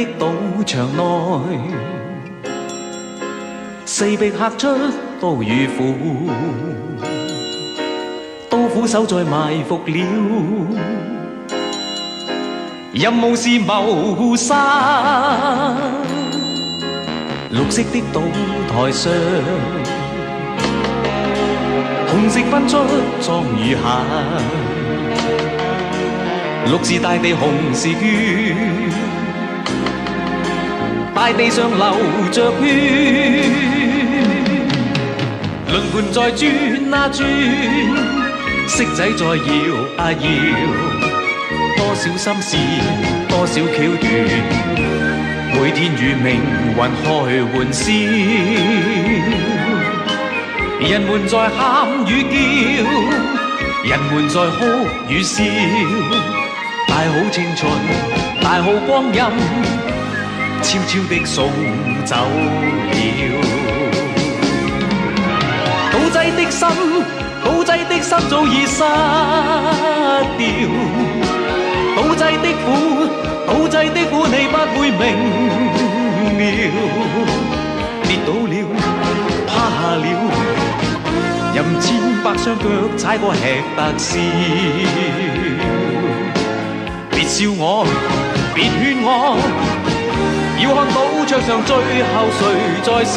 的賭場內，四壁刻出刀與斧，刀斧手在埋伏了，任務是謀殺。綠色的賭台上，紅色分出壯與狠，綠是大地，紅是血，大地上流着血，輪盤在轉啊轉，色仔在搖啊搖，多少心事，多少橋段，每天與命運開玩笑，人們在喊與叫，人們在哭與笑，大好青春，大好光陰，悄悄地送走了。賭仔的心，賭仔的心早已失掉，賭仔的苦，賭仔的苦你不會明了。跌倒了，趴下了，任千百雙腳踩過吃得笑。別笑我，別勸我，要看賭桌上最後誰在笑。